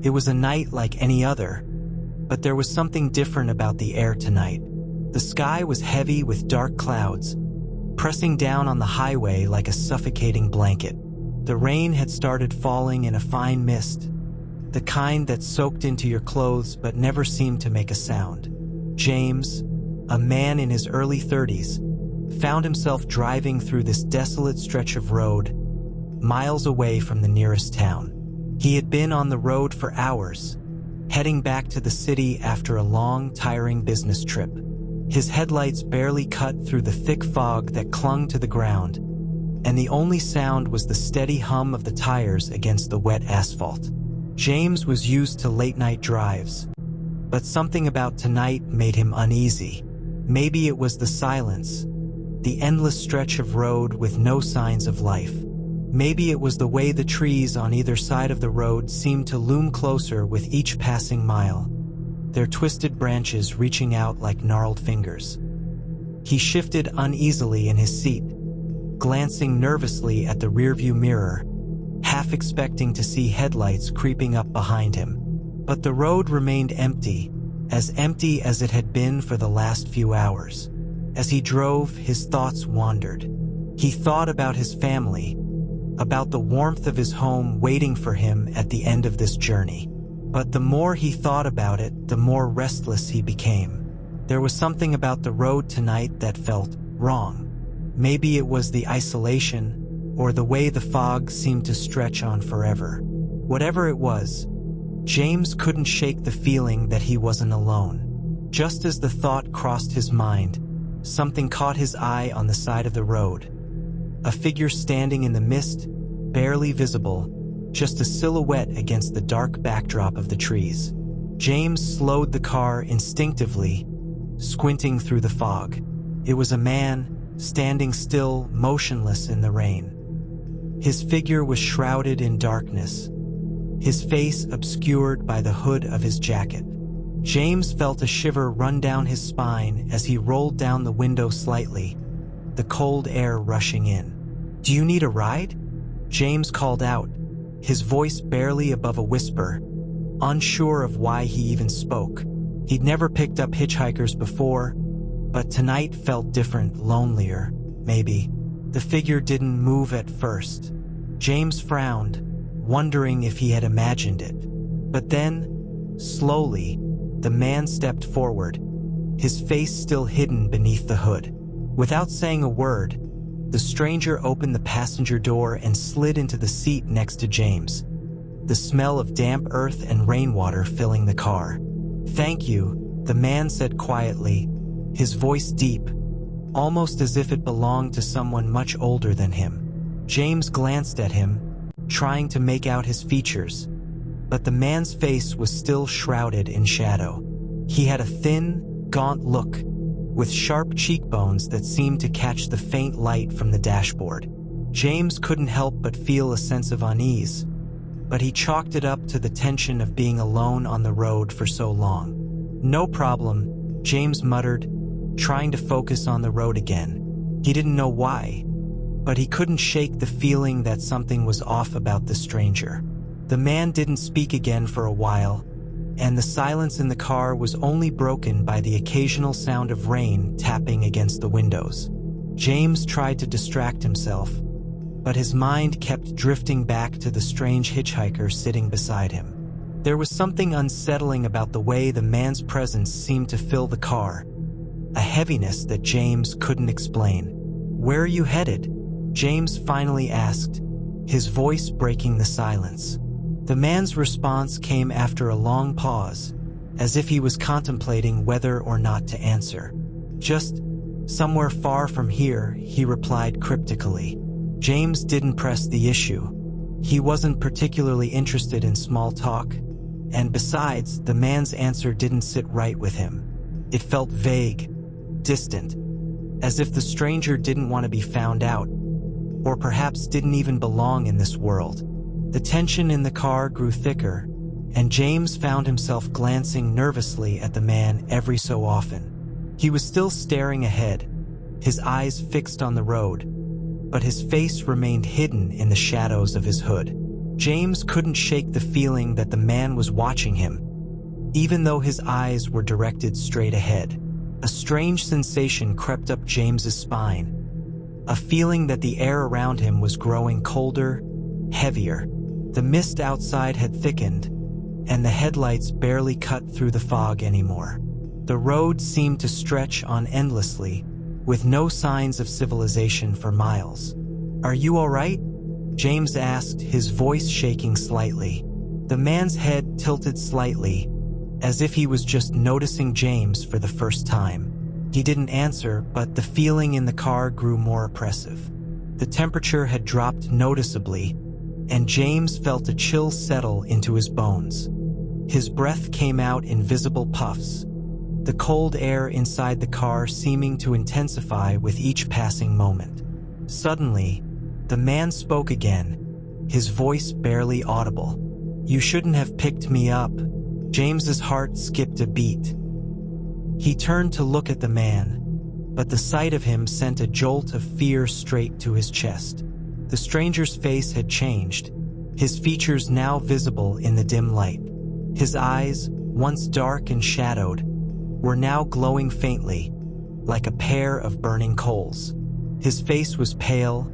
It was a night like any other, but there was something different about the air tonight. The sky was heavy with dark clouds, pressing down on the highway like a suffocating blanket. The rain had started falling in a fine mist, the kind that soaked into your clothes but never seemed to make a sound. James, a man in his early 30s, found himself driving through this desolate stretch of road, miles away from the nearest town. He had been on the road for hours, heading back to the city after a long, tiring business trip. His headlights barely cut through the thick fog that clung to the ground, and the only sound was the steady hum of the tires against the wet asphalt. James was used to late-night drives, but something about tonight made him uneasy. Maybe it was the silence, the endless stretch of road with no signs of life. Maybe it was the way the trees on either side of the road seemed to loom closer with each passing mile, their twisted branches reaching out like gnarled fingers. He shifted uneasily in his seat, glancing nervously at the rearview mirror, half expecting to see headlights creeping up behind him. But the road remained empty as it had been for the last few hours. As he drove, his thoughts wandered. He thought about his family, about the warmth of his home waiting for him at the end of this journey. But the more he thought about it, the more restless he became. There was something about the road tonight that felt wrong. Maybe it was the isolation, or the way the fog seemed to stretch on forever. Whatever it was, James couldn't shake the feeling that he wasn't alone. Just as the thought crossed his mind, something caught his eye on the side of the road. A figure standing in the mist, barely visible, just a silhouette against the dark backdrop of the trees. James slowed the car instinctively, squinting through the fog. It was a man, standing still, motionless in the rain. His figure was shrouded in darkness, his face obscured by the hood of his jacket. James felt a shiver run down his spine as he rolled down the window slightly, the cold air rushing in. "Do you need a ride?" James called out, his voice barely above a whisper, unsure of why he even spoke. He'd never picked up hitchhikers before, but tonight felt different, lonelier, maybe. The figure didn't move at first. James frowned, wondering if he had imagined it. But then, slowly, the man stepped forward, his face still hidden beneath the hood. Without saying a word, the stranger opened the passenger door and slid into the seat next to James, the smell of damp earth and rainwater filling the car. "Thank you," the man said quietly, his voice deep, almost as if it belonged to someone much older than him. James glanced at him, trying to make out his features, but the man's face was still shrouded in shadow. He had a thin, gaunt look, with sharp cheekbones that seemed to catch the faint light from the dashboard. James couldn't help but feel a sense of unease, but he chalked it up to the tension of being alone on the road for so long. "No problem," James muttered, trying to focus on the road again. He didn't know why, but he couldn't shake the feeling that something was off about the stranger. The man didn't speak again for a while, and the silence in the car was only broken by the occasional sound of rain tapping against the windows. James tried to distract himself, but his mind kept drifting back to the strange hitchhiker sitting beside him. There was something unsettling about the way the man's presence seemed to fill the car, a heaviness that James couldn't explain. "Where are you headed?" James finally asked, his voice breaking the silence. The man's response came after a long pause, as if he was contemplating whether or not to answer. "Just somewhere far from here," he replied cryptically. James didn't press the issue. He wasn't particularly interested in small talk, and besides, the man's answer didn't sit right with him. It felt vague, distant, as if the stranger didn't want to be found out, or perhaps didn't even belong in this world. The tension in the car grew thicker, and James found himself glancing nervously at the man every so often. He was still staring ahead, his eyes fixed on the road, but his face remained hidden in the shadows of his hood. James couldn't shake the feeling that the man was watching him, even though his eyes were directed straight ahead. A strange sensation crept up James's spine, a feeling that the air around him was growing colder, heavier. The mist outside had thickened, and the headlights barely cut through the fog anymore. The road seemed to stretch on endlessly, with no signs of civilization for miles. "Are you all right?" James asked, his voice shaking slightly. The man's head tilted slightly, as if he was just noticing James for the first time. He didn't answer, but the feeling in the car grew more oppressive. The temperature had dropped noticeably, and James felt a chill settle into his bones. His breath came out in visible puffs, the cold air inside the car seeming to intensify with each passing moment. Suddenly, the man spoke again, his voice barely audible. "You shouldn't have picked me up." James's heart skipped a beat. He turned to look at the man, but the sight of him sent a jolt of fear straight to his chest. The stranger's face had changed, his features now visible in the dim light. His eyes, once dark and shadowed, were now glowing faintly, like a pair of burning coals. His face was pale,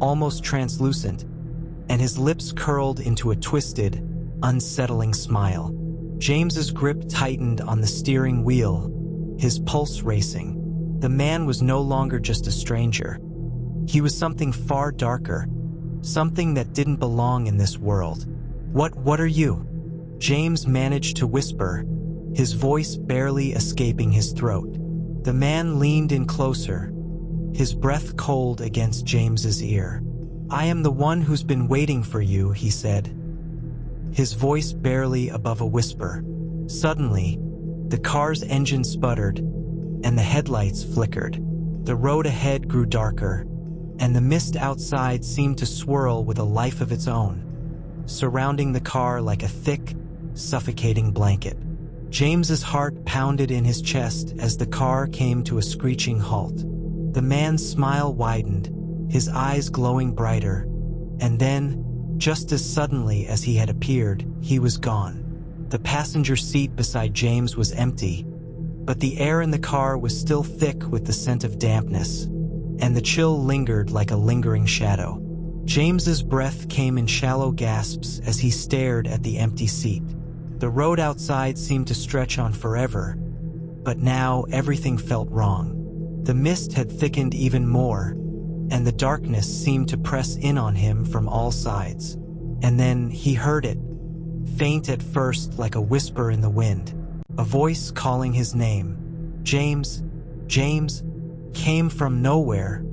almost translucent, and his lips curled into a twisted, unsettling smile. James's grip tightened on the steering wheel, his pulse racing. The man was no longer just a stranger. He was something far darker, something that didn't belong in this world. What are you?" James managed to whisper, his voice barely escaping his throat. The man leaned in closer, his breath cold against James's ear. "I am the one who's been waiting for you," he said, his voice barely above a whisper. Suddenly, the car's engine sputtered, and the headlights flickered. The road ahead grew darker, and the mist outside seemed to swirl with a life of its own, surrounding the car like a thick, suffocating blanket. James's heart pounded in his chest as the car came to a screeching halt. The man's smile widened, his eyes glowing brighter, and then, just as suddenly as he had appeared, he was gone. The passenger seat beside James was empty, but the air in the car was still thick with the scent of dampness, and the chill lingered like a lingering shadow. James's breath came in shallow gasps as he stared at the empty seat. The road outside seemed to stretch on forever, but now everything felt wrong. The mist had thickened even more, and the darkness seemed to press in on him from all sides. And then he heard it, faint at first like a whisper in the wind, a voice calling his name. "James, James," came from nowhere,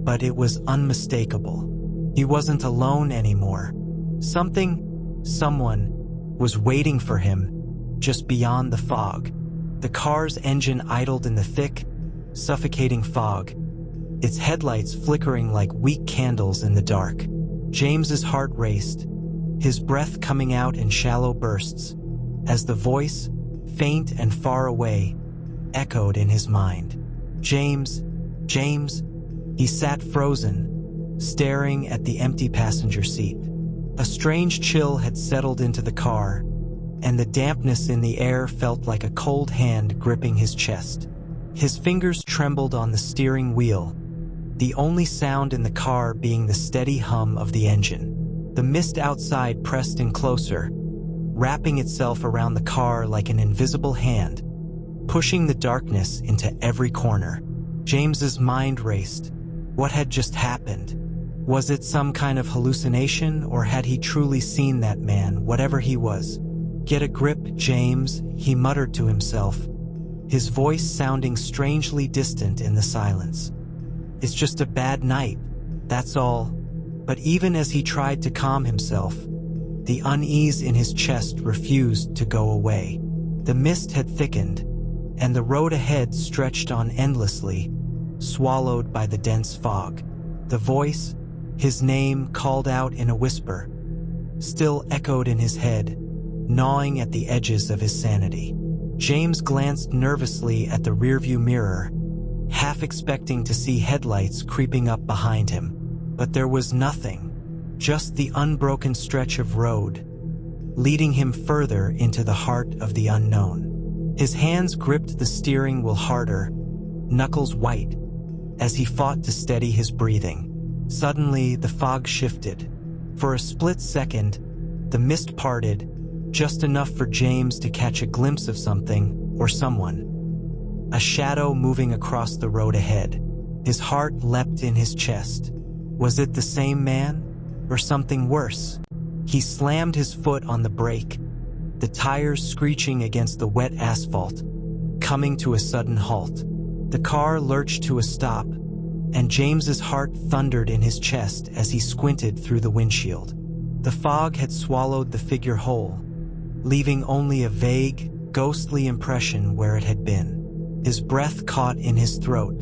but it was unmistakable. He wasn't alone anymore. Someone was waiting for him, just beyond the fog. The car's engine idled in the thick, suffocating fog, its headlights flickering like weak candles in the dark. James's heart raced, his breath coming out in shallow bursts, as the voice, faint and far away, echoed in his mind. "James, James," he sat frozen, staring at the empty passenger seat. A strange chill had settled into the car, and the dampness in the air felt like a cold hand gripping his chest. His fingers trembled on the steering wheel, the only sound in the car being the steady hum of the engine. The mist outside pressed in closer, wrapping itself around the car like an invisible hand, pushing the darkness into every corner. James's mind raced. What had just happened? Was it some kind of hallucination, or had he truly seen that man, whatever he was? "Get a grip, James," he muttered to himself, his voice sounding strangely distant in the silence. "It's just a bad night, that's all." But even as he tried to calm himself, the unease in his chest refused to go away. The mist had thickened, and the road ahead stretched on endlessly, swallowed by the dense fog. The voice, his name called out in a whisper, still echoed in his head, gnawing at the edges of his sanity. James glanced nervously at the rearview mirror, half expecting to see headlights creeping up behind him. But there was nothing, just the unbroken stretch of road, leading him further into the heart of the unknown. His hands gripped the steering wheel harder, knuckles white, as he fought to steady his breathing. Suddenly, the fog shifted. For a split second, the mist parted, just enough for James to catch a glimpse of something or someone. A shadow moving across the road ahead. His heart leapt in his chest. Was it the same man, or something worse? He slammed his foot on the brake, the tires screeching against the wet asphalt, coming to a sudden halt. The car lurched to a stop, and James's heart thundered in his chest as he squinted through the windshield. The fog had swallowed the figure whole, leaving only a vague, ghostly impression where it had been. His breath caught in his throat.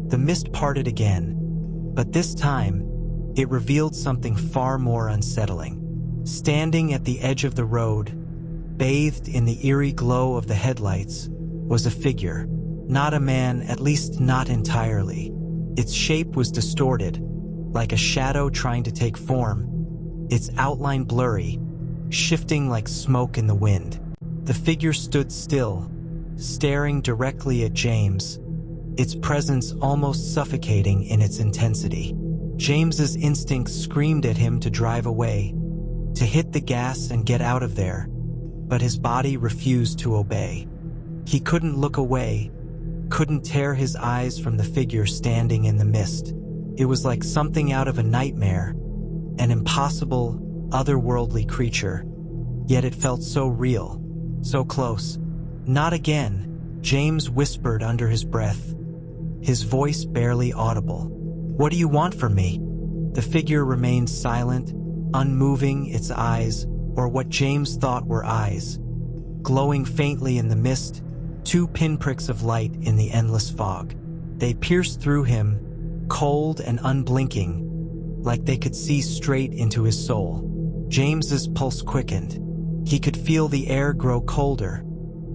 The mist parted again, but this time, it revealed something far more unsettling. Standing at the edge of the road, bathed in the eerie glow of the headlights, was a figure. Not a man, at least not entirely. Its shape was distorted, like a shadow trying to take form, its outline blurry, shifting like smoke in the wind. The figure stood still, staring directly at James, its presence almost suffocating in its intensity. James's instincts screamed at him to drive away, to hit the gas and get out of there, but his body refused to obey. He couldn't look away, couldn't tear his eyes from the figure standing in the mist. It was like something out of a nightmare, an impossible, otherworldly creature, yet it felt so real, so close. Not again, James whispered under his breath, his voice barely audible. What do you want from me? The figure remained silent, unmoving, its eyes, or what James thought were eyes, glowing faintly in the mist, two pinpricks of light in the endless fog. They pierced through him, cold and unblinking, like they could see straight into his soul. James's pulse quickened. He could feel the air grow colder,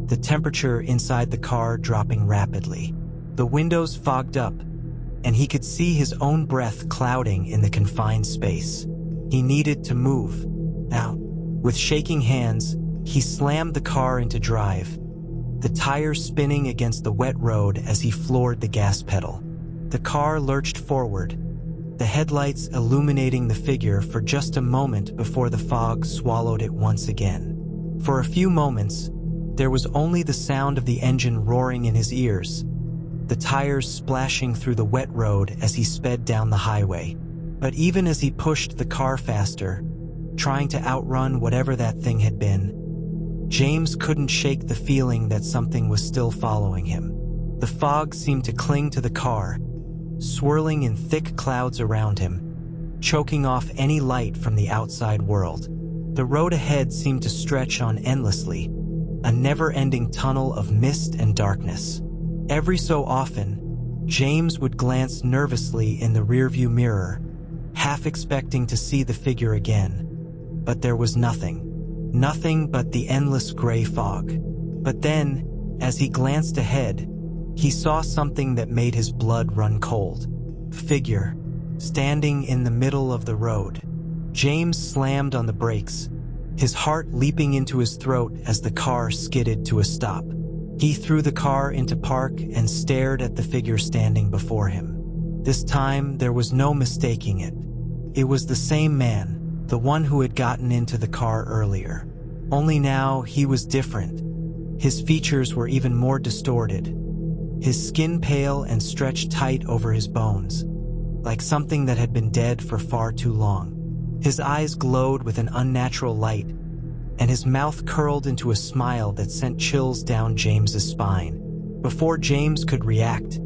the temperature inside the car dropping rapidly. The windows fogged up, and he could see his own breath clouding in the confined space. He needed to move. Now, with shaking hands, he slammed the car into drive, the tires spinning against the wet road as he floored the gas pedal. The car lurched forward, the headlights illuminating the figure for just a moment before the fog swallowed it once again. For a few moments, there was only the sound of the engine roaring in his ears, the tires splashing through the wet road as he sped down the highway. But even as he pushed the car faster, trying to outrun whatever that thing had been, James couldn't shake the feeling that something was still following him. The fog seemed to cling to the car, swirling in thick clouds around him, choking off any light from the outside world. The road ahead seemed to stretch on endlessly, a never-ending tunnel of mist and darkness. Every so often, James would glance nervously in the rearview mirror, half expecting to see the figure again. But there was nothing. Nothing but the endless gray fog. But then, as he glanced ahead, he saw something that made his blood run cold. A figure, standing in the middle of the road. James slammed on the brakes, his heart leaping into his throat as the car skidded to a stop. He threw the car into park and stared at the figure standing before him. This time, there was no mistaking it. It was the same man, the one who had gotten into the car earlier. Only now, he was different. His features were even more distorted, his skin pale and stretched tight over his bones, like something that had been dead for far too long. His eyes glowed with an unnatural light, and his mouth curled into a smile that sent chills down James's spine. Before James could react,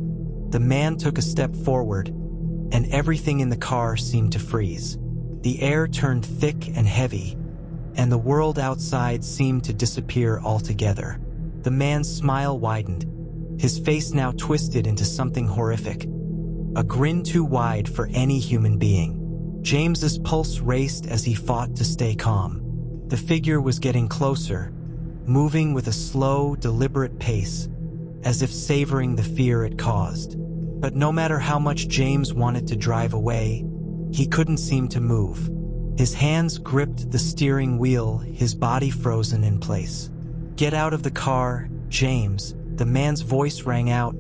the man took a step forward, and everything in the car seemed to freeze. The air turned thick and heavy, and the world outside seemed to disappear altogether. The man's smile widened, his face now twisted into something horrific, a grin too wide for any human being. James's pulse raced as he fought to stay calm. The figure was getting closer, moving with a slow, deliberate pace, as if savoring the fear it caused. But no matter how much James wanted to drive away, he couldn't seem to move. His hands gripped the steering wheel, his body frozen in place. "Get out of the car, James," the man's voice rang out,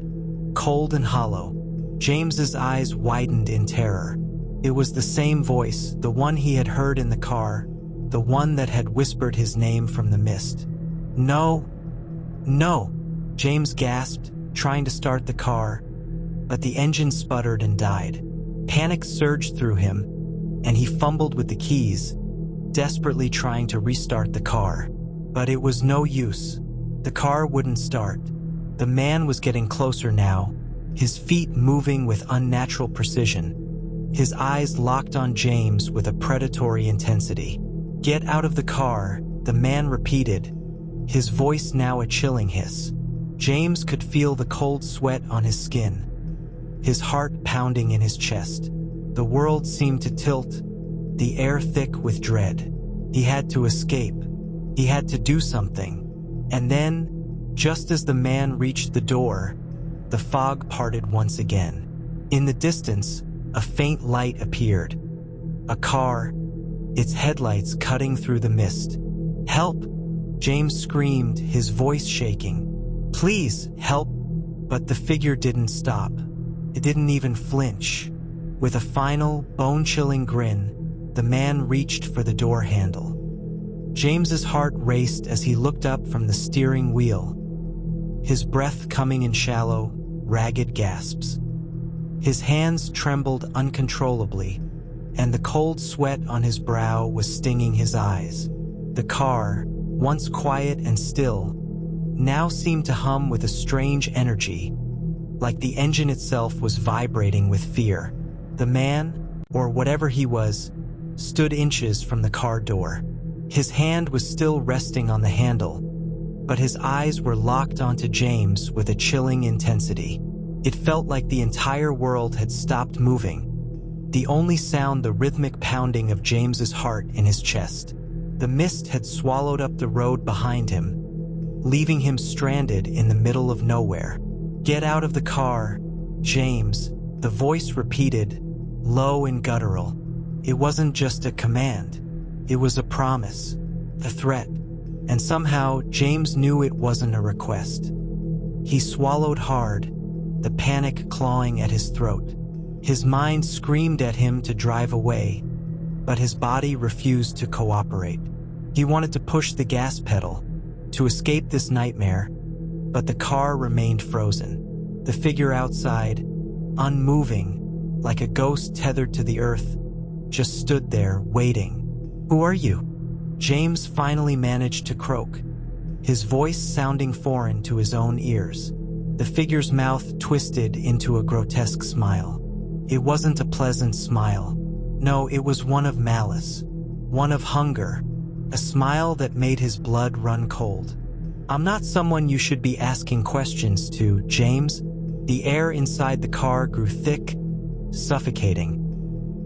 cold and hollow. James's eyes widened in terror. It was the same voice, the one he had heard in the car, the one that had whispered his name from the mist. "No, no," James gasped, trying to start the car, but the engine sputtered and died. Panic surged through him, and he fumbled with the keys, desperately trying to restart the car. But it was no use. The car wouldn't start. The man was getting closer now, his feet moving with unnatural precision. His eyes locked on James with a predatory intensity. "Get out of the car," the man repeated, his voice now a chilling hiss. James could feel the cold sweat on his skin, his heart pounding in his chest. The world seemed to tilt, the air thick with dread. He had to escape. He had to do something. And then, just as the man reached the door, the fog parted once again. In the distance, a faint light appeared. A car, its headlights cutting through the mist. "Help!" James screamed, his voice shaking. "Please, help!" But the figure didn't stop. It didn't even flinch. With a final, bone-chilling grin, the man reached for the door handle. James's heart raced as he looked up from the steering wheel, his breath coming in shallow, ragged gasps. His hands trembled uncontrollably, and the cold sweat on his brow was stinging his eyes. The car, once quiet and still, now seemed to hum with a strange energy, like the engine itself was vibrating with fear. The man, or whatever he was, stood inches from the car door. His hand was still resting on the handle, but his eyes were locked onto James with a chilling intensity. It felt like the entire world had stopped moving, the only sound the rhythmic pounding of James's heart in his chest. The mist had swallowed up the road behind him, leaving him stranded in the middle of nowhere. "Get out of the car, James," the voice repeated, low and guttural. It wasn't just a command. It was a promise, a threat, and somehow James knew it wasn't a request. He swallowed hard, the panic clawing at his throat. His mind screamed at him to drive away, but his body refused to cooperate. He wanted to push the gas pedal, to escape this nightmare, but the car remained frozen. The figure outside, unmoving, like a ghost tethered to the earth, just stood there, waiting. "Who are you?" James finally managed to croak, his voice sounding foreign to his own ears. The figure's mouth twisted into a grotesque smile. It wasn't a pleasant smile. No, it was one of malice, one of hunger, a smile that made his blood run cold. "I'm not someone you should be asking questions to, James." The air inside the car grew thick, suffocating,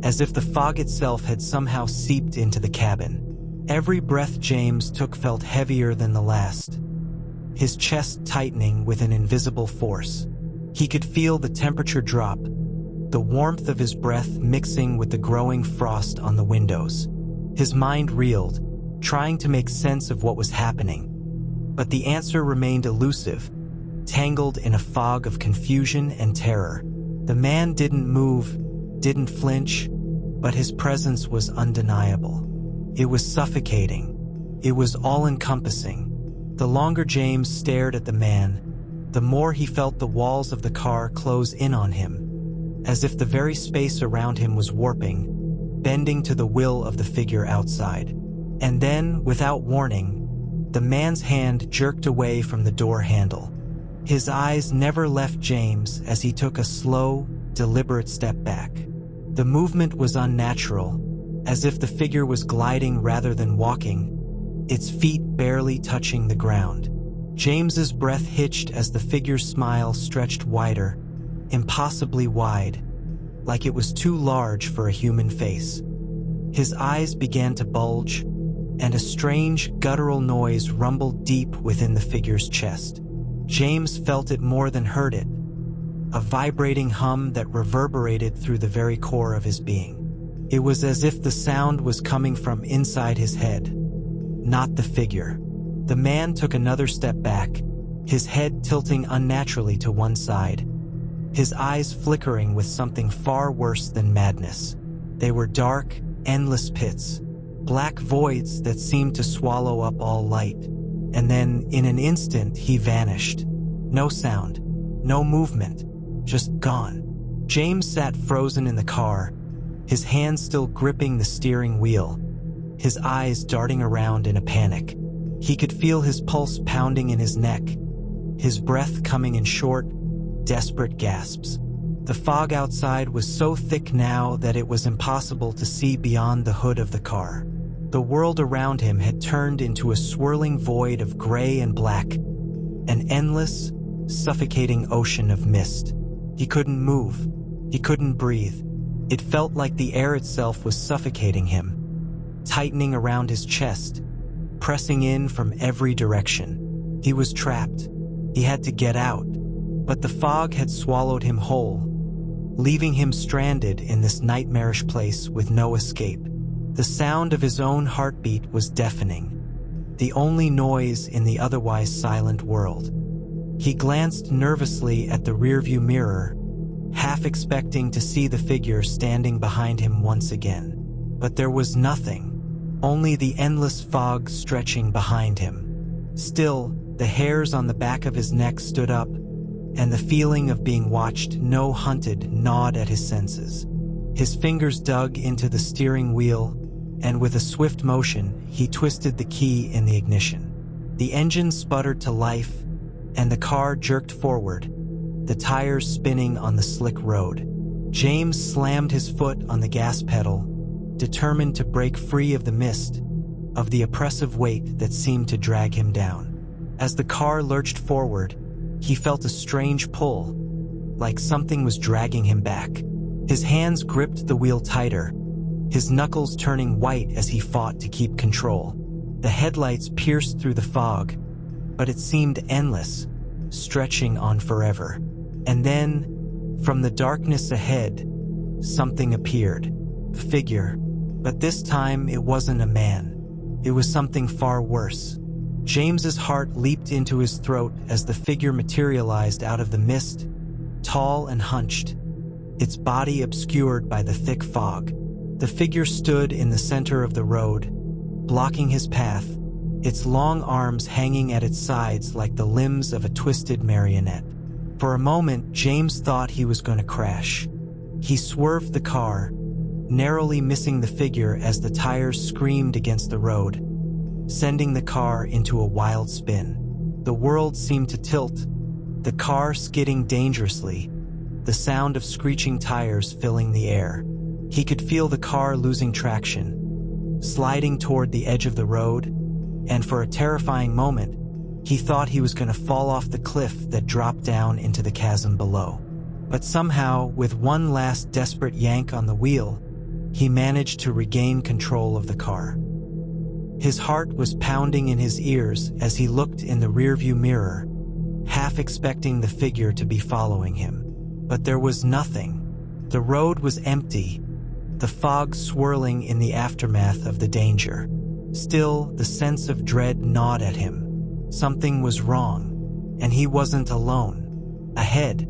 as if the fog itself had somehow seeped into the cabin. Every breath James took felt heavier than the last, his chest tightening with an invisible force. He could feel the temperature drop, the warmth of his breath mixing with the growing frost on the windows. His mind reeled, trying to make sense of what was happening. But the answer remained elusive, tangled in a fog of confusion and terror. The man didn't move, didn't flinch, but his presence was undeniable. It was suffocating. It was all-encompassing. The longer James stared at the man, the more he felt the walls of the car close in on him, as if the very space around him was warping, bending to the will of the figure outside. And then, without warning, the man's hand jerked away from the door handle. His eyes never left James as he took a slow, deliberate step back. The movement was unnatural, as if the figure was gliding rather than walking, its feet barely touching the ground. James's breath hitched as the figure's smile stretched wider, impossibly wide, like it was too large for a human face. His eyes began to bulge, and a strange, guttural noise rumbled deep within the figure's chest. James felt it more than heard it, a vibrating hum that reverberated through the very core of his being. It was as if the sound was coming from inside his head, not the figure. The man took another step back, his head tilting unnaturally to one side, his eyes flickering with something far worse than madness. They were dark, endless pits, black voids that seemed to swallow up all light. And then, in an instant, he vanished. No sound, no movement, just gone. James sat frozen in the car, his hands still gripping the steering wheel, his eyes darting around in a panic. He could feel his pulse pounding in his neck, his breath coming in short, desperate gasps. The fog outside was so thick now that it was impossible to see beyond the hood of the car. The world around him had turned into a swirling void of gray and black, an endless, suffocating ocean of mist. He couldn't move. He couldn't breathe. It felt like the air itself was suffocating him, tightening around his chest, pressing in from every direction. He was trapped. He had to get out, but the fog had swallowed him whole, leaving him stranded in this nightmarish place with no escape. The sound of his own heartbeat was deafening, the only noise in the otherwise silent world. He glanced nervously at the rearview mirror, half expecting to see the figure standing behind him once again. But there was nothing, only the endless fog stretching behind him. Still, the hairs on the back of his neck stood up, and the feeling of being watched, hunted, gnawed at his senses. His fingers dug into the steering wheel, and with a swift motion, he twisted the key in the ignition. The engine sputtered to life, and the car jerked forward, the tires spinning on the slick road. James slammed his foot on the gas pedal, determined to break free of the mist, of the oppressive weight that seemed to drag him down. As the car lurched forward, he felt a strange pull, like something was dragging him back. His hands gripped the wheel tighter, his knuckles turning white as he fought to keep control. The headlights pierced through the fog, but it seemed endless, stretching on forever. And then, from the darkness ahead, something appeared. A figure. But this time it wasn't a man. It was something far worse. James's heart leaped into his throat as the figure materialized out of the mist, tall and hunched, its body obscured by the thick fog. The figure stood in the center of the road, blocking his path, its long arms hanging at its sides like the limbs of a twisted marionette. For a moment, James thought he was going to crash. He swerved the car, narrowly missing the figure as the tires screamed against the road, sending the car into a wild spin. The world seemed to tilt, the car skidding dangerously, the sound of screeching tires filling the air. He could feel the car losing traction, sliding toward the edge of the road, and for a terrifying moment, he thought he was going to fall off the cliff that dropped down into the chasm below. But somehow, with one last desperate yank on the wheel, he managed to regain control of the car. His heart was pounding in his ears as he looked in the rearview mirror, half expecting the figure to be following him. But there was nothing. The road was empty, the fog swirling in the aftermath of the danger. Still, the sense of dread gnawed at him. Something was wrong, and he wasn't alone. Ahead,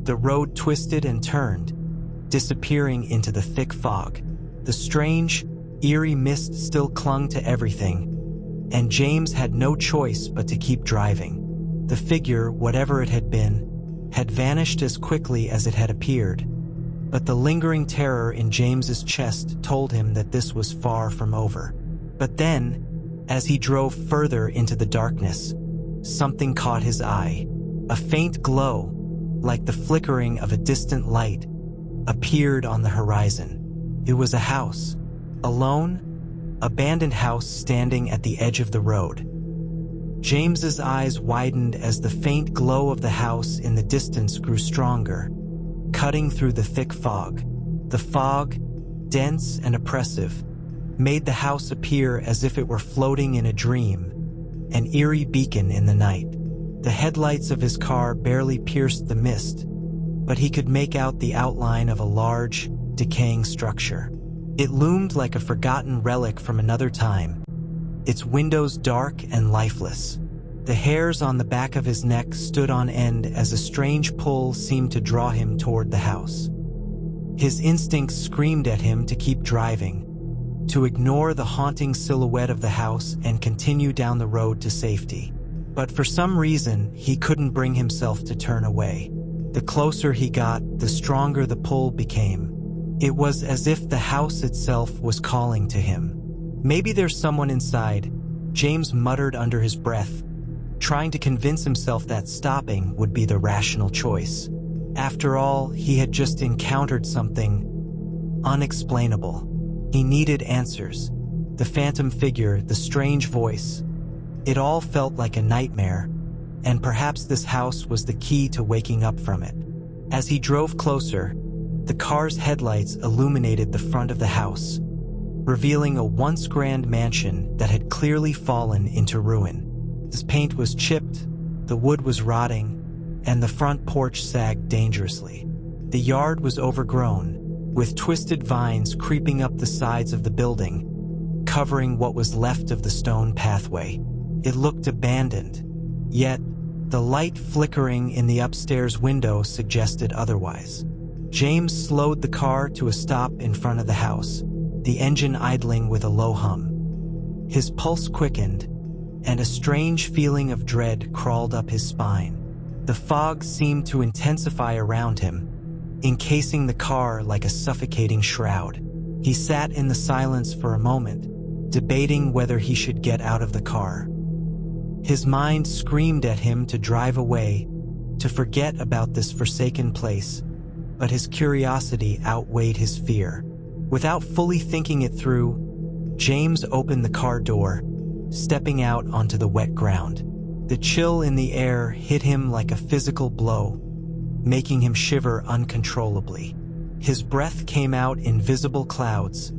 the road twisted and turned, disappearing into the thick fog. The strange, eerie mist still clung to everything, and James had no choice but to keep driving. The figure, whatever it had been, had vanished as quickly as it had appeared, but the lingering terror in James's chest told him that this was far from over. But then, as he drove further into the darkness, something caught his eye. A faint glow, like the flickering of a distant light, appeared on the horizon. It was a house. A lone, abandoned house standing at the edge of the road. James's eyes widened as the faint glow of the house in the distance grew stronger, cutting through the thick fog. The fog, dense and oppressive, made the house appear as if it were floating in a dream, an eerie beacon in the night. The headlights of his car barely pierced the mist, but he could make out the outline of a large, decaying structure. It loomed like a forgotten relic from another time, its windows dark and lifeless. The hairs on the back of his neck stood on end as a strange pull seemed to draw him toward the house. His instincts screamed at him to keep driving, to ignore the haunting silhouette of the house and continue down the road to safety. But for some reason, he couldn't bring himself to turn away. The closer he got, the stronger the pull became. It was as if the house itself was calling to him. "Maybe there's someone inside," James muttered under his breath, trying to convince himself that stopping would be the rational choice. After all, he had just encountered something unexplainable. He needed answers. The phantom figure, the strange voice. It all felt like a nightmare, and perhaps this house was the key to waking up from it. As he drove closer, the car's headlights illuminated the front of the house, revealing a once grand mansion that had clearly fallen into ruin. Its paint was chipped, the wood was rotting, and the front porch sagged dangerously. The yard was overgrown, with twisted vines creeping up the sides of the building, covering what was left of the stone pathway. It looked abandoned, yet the light flickering in the upstairs window suggested otherwise. James slowed the car to a stop in front of the house, the engine idling with a low hum. His pulse quickened, and a strange feeling of dread crawled up his spine. The fog seemed to intensify around him, encasing the car like a suffocating shroud. He sat in the silence for a moment, debating whether he should get out of the car. His mind screamed at him to drive away, to forget about this forsaken place, but his curiosity outweighed his fear. Without fully thinking it through, James opened the car door, stepping out onto the wet ground. The chill in the air hit him like a physical blow, making him shiver uncontrollably. His breath came out in visible clouds,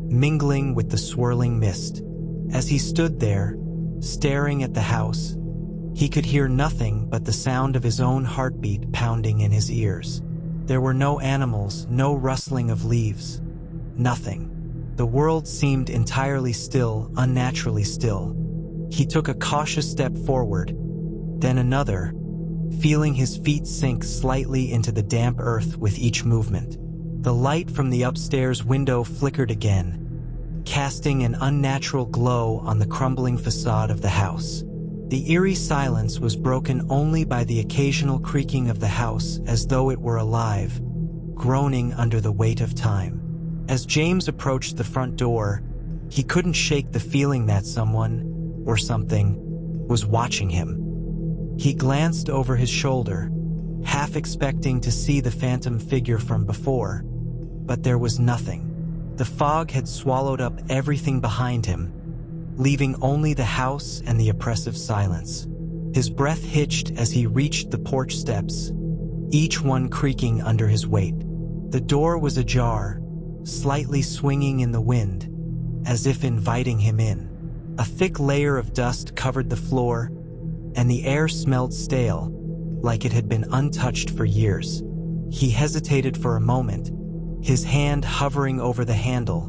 mingling with the swirling mist. As he stood there, staring at the house, he could hear nothing but the sound of his own heartbeat pounding in his ears. There were no animals, no rustling of leaves, nothing. The world seemed entirely still, unnaturally still. He took a cautious step forward, then another, feeling his feet sink slightly into the damp earth with each movement. The light from the upstairs window flickered again, casting an unnatural glow on the crumbling facade of the house. The eerie silence was broken only by the occasional creaking of the house as though it were alive, groaning under the weight of time. As James approached the front door, he couldn't shake the feeling that someone, or something, was watching him. He glanced over his shoulder, half expecting to see the phantom figure from before, but there was nothing. The fog had swallowed up everything behind him, leaving only the house and the oppressive silence. His breath hitched as he reached the porch steps, each one creaking under his weight. The door was ajar, slightly swinging in the wind, as if inviting him in. A thick layer of dust covered the floor, and the air smelled stale, like it had been untouched for years. He hesitated for a moment, his hand hovering over the handle,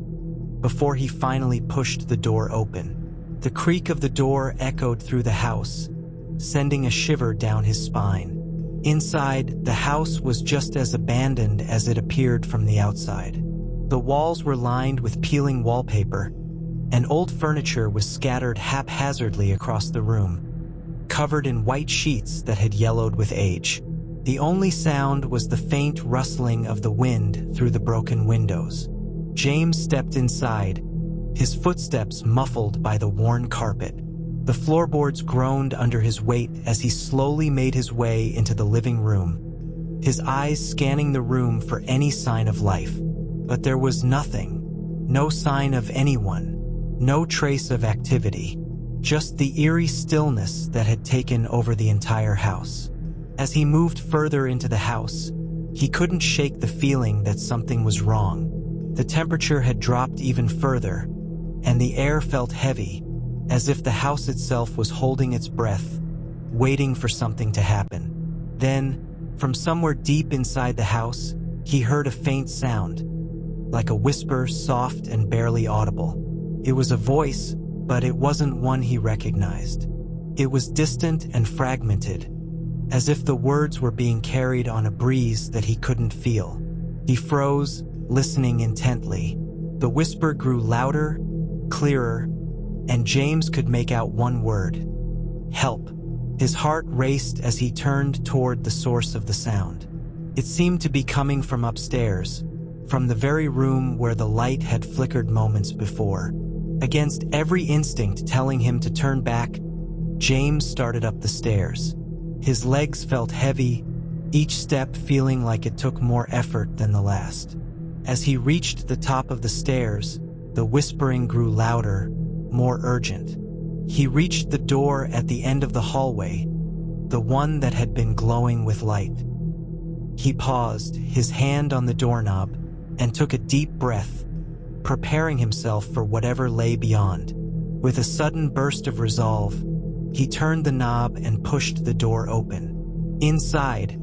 before he finally pushed the door open. The creak of the door echoed through the house, sending a shiver down his spine. Inside, the house was just as abandoned as it appeared from the outside. The walls were lined with peeling wallpaper, and old furniture was scattered haphazardly across the room, covered in white sheets that had yellowed with age. The only sound was the faint rustling of the wind through the broken windows. James stepped inside, his footsteps muffled by the worn carpet. The floorboards groaned under his weight as he slowly made his way into the living room, his eyes scanning the room for any sign of life. But there was nothing, no sign of anyone, no trace of activity, just the eerie stillness that had taken over the entire house. As he moved further into the house, he couldn't shake the feeling that something was wrong. The temperature had dropped even further, and the air felt heavy, as if the house itself was holding its breath, waiting for something to happen. Then, from somewhere deep inside the house, he heard a faint sound, like a whisper, soft and barely audible. It was a voice, but it wasn't one he recognized. It was distant and fragmented, as if the words were being carried on a breeze that he couldn't feel. He froze, listening intently. The whisper grew louder, clearer, and James could make out one word: help. His heart raced as he turned toward the source of the sound. It seemed to be coming from upstairs, from the very room where the light had flickered moments before. Against every instinct telling him to turn back, James started up the stairs. His legs felt heavy, each step feeling like it took more effort than the last. As he reached the top of the stairs, the whispering grew louder, more urgent. He reached the door at the end of the hallway, the one that had been glowing with light. He paused, his hand on the doorknob, and took a deep breath, preparing himself for whatever lay beyond. With a sudden burst of resolve, he turned the knob and pushed the door open. Inside,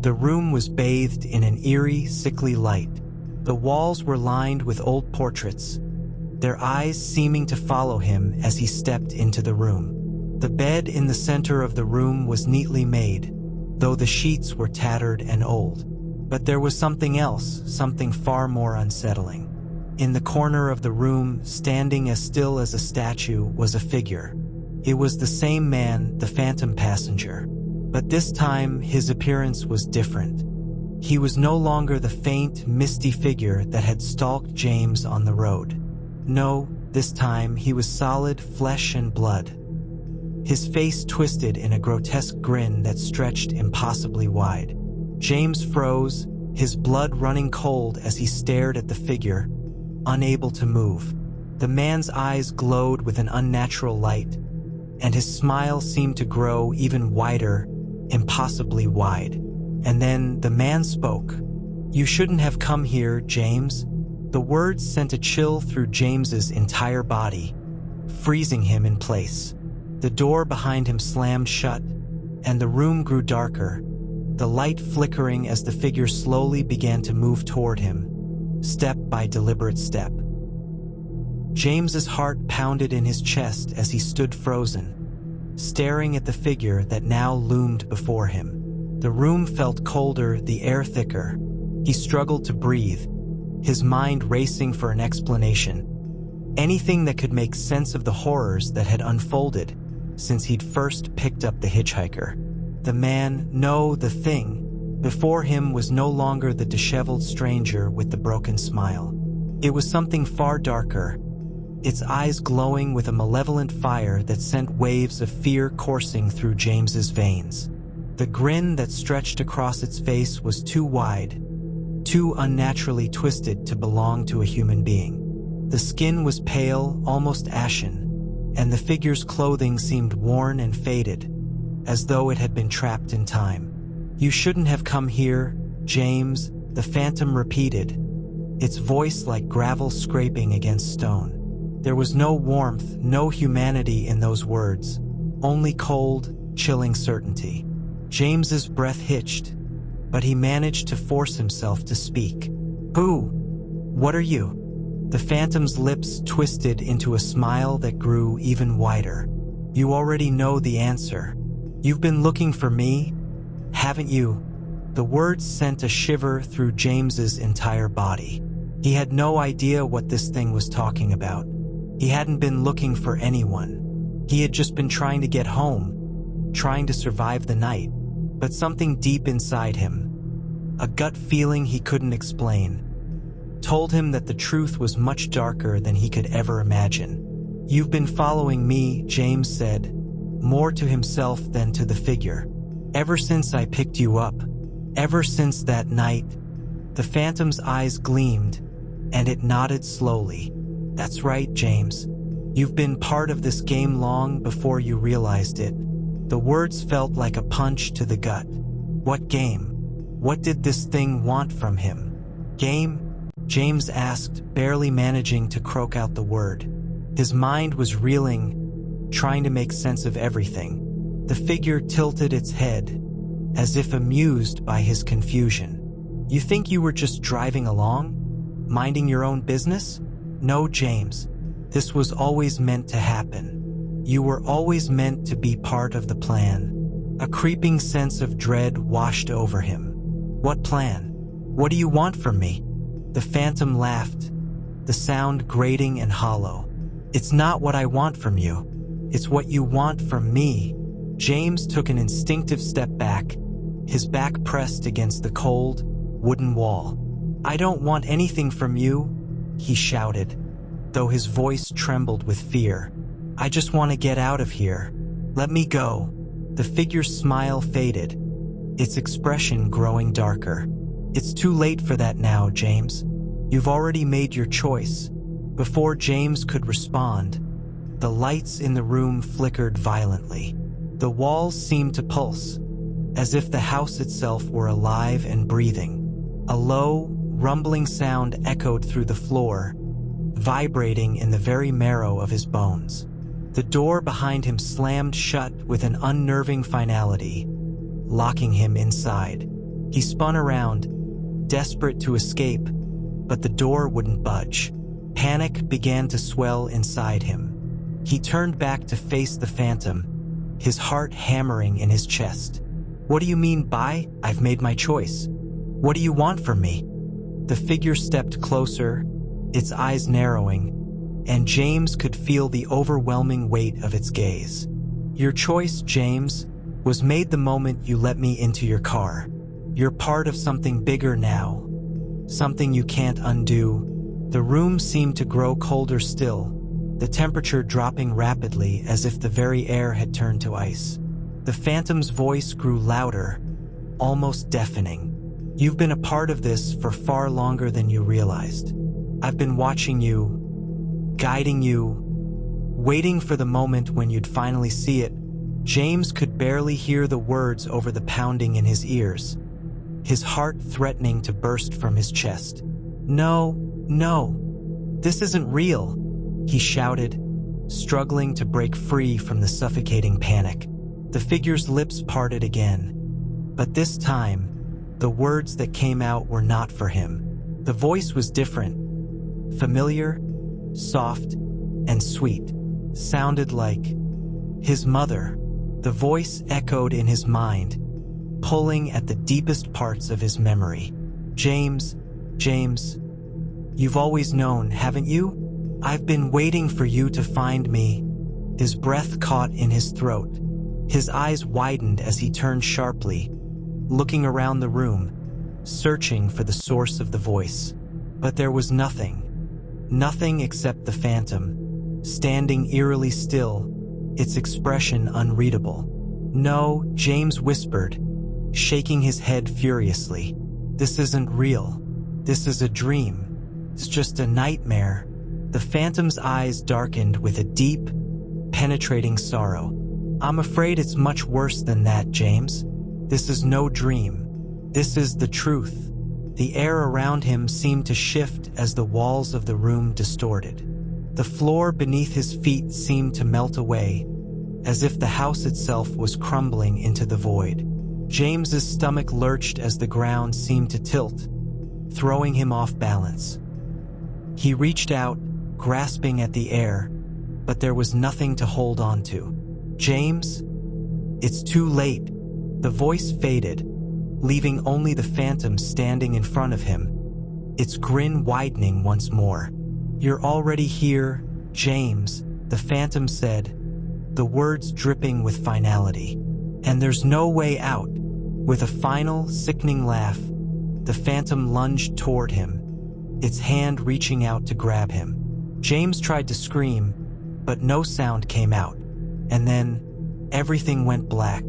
the room was bathed in an eerie, sickly light. The walls were lined with old portraits, their eyes seeming to follow him as he stepped into the room. The bed in the center of the room was neatly made, though the sheets were tattered and old. But there was something else, something far more unsettling. In the corner of the room, standing as still as a statue, was a figure. It was the same man, the phantom passenger. But this time, his appearance was different. He was no longer the faint, misty figure that had stalked James on the road. No, this time he was solid flesh and blood. His face twisted in a grotesque grin that stretched impossibly wide. James froze, his blood running cold as he stared at the figure, unable to move. The man's eyes glowed with an unnatural light, and his smile seemed to grow even wider, impossibly wide. And then the man spoke. "You shouldn't have come here, James." The words sent a chill through James's entire body, freezing him in place. The door behind him slammed shut, and the room grew darker, the light flickering as the figure slowly began to move toward him, step by deliberate step. James's heart pounded in his chest as he stood frozen, staring at the figure that now loomed before him. The room felt colder, the air thicker. He struggled to breathe, his mind racing for an explanation, anything that could make sense of the horrors that had unfolded since he'd first picked up the hitchhiker. The man, no, the thing, before him was no longer the disheveled stranger with the broken smile. It was something far darker, its eyes glowing with a malevolent fire that sent waves of fear coursing through James's veins. The grin that stretched across its face was too wide, too unnaturally twisted to belong to a human being. The skin was pale, almost ashen, and the figure's clothing seemed worn and faded, as though it had been trapped in time. "You shouldn't have come here, James," the phantom repeated, its voice like gravel scraping against stone. There was no warmth, no humanity in those words, only cold, chilling certainty. James's breath hitched, but he managed to force himself to speak. "Who? What are you?" The phantom's lips twisted into a smile that grew even wider. "You already know the answer. You've been looking for me, haven't you?" The words sent a shiver through James's entire body. He had no idea what this thing was talking about. He hadn't been looking for anyone. He had just been trying to get home, trying to survive the night. But something deep inside him, a gut feeling he couldn't explain, told him that the truth was much darker than he could ever imagine. "You've been following me," James said, more to himself than to the figure. "Ever since I picked you up. Ever since that night." The phantom's eyes gleamed, and it nodded slowly. "That's right, James. You've been part of this game long before you realized it." The words felt like a punch to the gut. What game? What did this thing want from him? "Game?" James asked, barely managing to croak out the word. His mind was reeling, trying to make sense of everything. The figure tilted its head, as if amused by his confusion. "You think you were just driving along? Minding your own business? No, James. This was always meant to happen. You were always meant to be part of the plan. A creeping sense of dread washed over him. What plan? What do you want from me? The phantom laughed, the sound grating and hollow. It's not what I want from you. It's what you want from me. James took an instinctive step back, his back pressed against the cold, wooden wall. I don't want anything from you, he shouted, though his voice trembled with fear. I just want to get out of here. Let me go. The figure's smile faded, its expression growing darker. It's too late for that now, James. You've already made your choice. Before James could respond, the lights in the room flickered violently. The walls seemed to pulse, as if the house itself were alive and breathing. A low, rumbling sound echoed through the floor, vibrating in the very marrow of his bones. The door behind him slammed shut with an unnerving finality, locking him inside. He spun around, desperate to escape, but the door wouldn't budge. Panic began to swell inside him. He turned back to face the phantom, his heart hammering in his chest. What do you mean by, I've made my choice? What do you want from me? The figure stepped closer, its eyes narrowing, and James could feel the overwhelming weight of its gaze. Your choice, James, was made the moment you let me into your car. You're part of something bigger now, something you can't undo. The room seemed to grow colder still, the temperature dropping rapidly as if the very air had turned to ice. The phantom's voice grew louder, almost deafening. You've been a part of this for far longer than you realized. I've been watching you, guiding you, waiting for the moment when you'd finally see it. James could barely hear the words over the pounding in his ears, his heart threatening to burst from his chest. No, this isn't real, he shouted, struggling to break free from the suffocating panic. The figure's lips parted again, but this time, the words that came out were not for him. The voice was different, familiar, soft, and sweet. Sounded like his mother. The voice echoed in his mind, pulling at the deepest parts of his memory. James, you've always known, haven't you? I've been waiting for you to find me. His breath caught in his throat. His eyes widened as he turned sharply, looking around the room, searching for the source of the voice. But there was nothing except the phantom, standing eerily still, its expression unreadable. No, James whispered, shaking his head furiously. This isn't real. This is a dream. It's just a nightmare. The phantom's eyes darkened with a deep, penetrating sorrow. I'm afraid it's much worse than that, James. This is no dream. This is the truth. The air around him seemed to shift as the walls of the room distorted. The floor beneath his feet seemed to melt away, as if the house itself was crumbling into the void. James's stomach lurched as the ground seemed to tilt, throwing him off balance. He reached out, grasping at the air, but there was nothing to hold on to. James, it's too late. The voice faded, leaving only the phantom standing in front of him, its grin widening once more. You're already here, James, the phantom said, the words dripping with finality. And there's no way out. With a final, sickening laugh, the phantom lunged toward him, its hand reaching out to grab him. James tried to scream, but no sound came out, and then everything went black.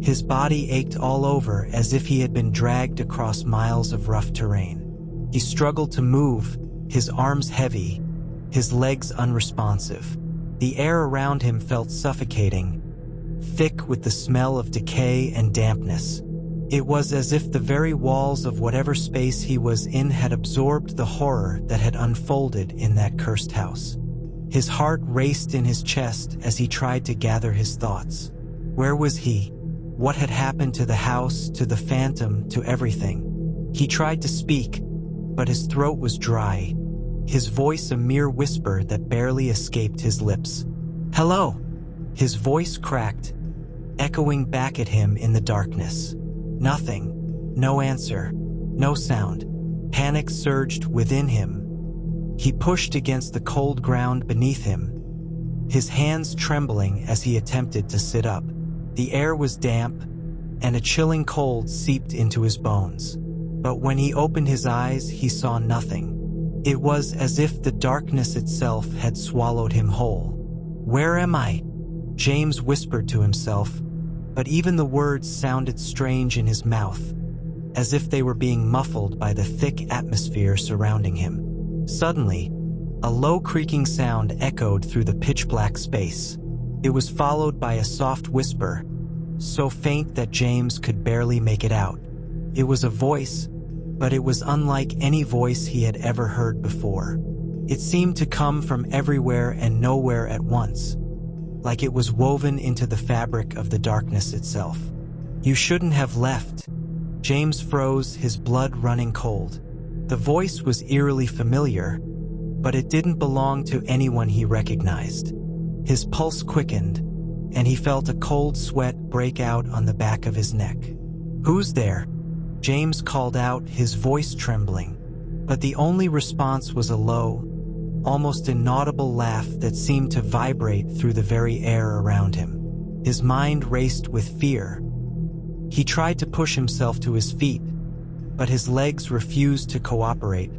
His body ached all over as if he had been dragged across miles of rough terrain. He struggled to move, his arms heavy, his legs unresponsive. The air around him felt suffocating, thick with the smell of decay and dampness. It was as if the very walls of whatever space he was in had absorbed the horror that had unfolded in that cursed house. His heart raced in his chest as he tried to gather his thoughts. Where was he? What had happened to the house, to the phantom, to everything? He tried to speak, but his throat was dry, his voice a mere whisper that barely escaped his lips. "Hello!" His voice cracked, echoing back at him in the darkness. Nothing. No answer. No sound. Panic surged within him. He pushed against the cold ground beneath him, his hands trembling as he attempted to sit up. The air was damp, and a chilling cold seeped into his bones. But when he opened his eyes, he saw nothing. It was as if the darkness itself had swallowed him whole. "Where am I?" James whispered to himself, but even the words sounded strange in his mouth, as if they were being muffled by the thick atmosphere surrounding him. Suddenly, a low creaking sound echoed through the pitch-black space. It was followed by a soft whisper, so faint that James could barely make it out. It was a voice, but it was unlike any voice he had ever heard before. It seemed to come from everywhere and nowhere at once, like it was woven into the fabric of the darkness itself. "You shouldn't have left." James froze, his blood running cold. The voice was eerily familiar, but it didn't belong to anyone he recognized. His pulse quickened, and he felt a cold sweat break out on the back of his neck. "Who's there?" James called out, his voice trembling, but the only response was a low, almost inaudible laugh that seemed to vibrate through the very air around him. His mind raced with fear. He tried to push himself to his feet, but his legs refused to cooperate,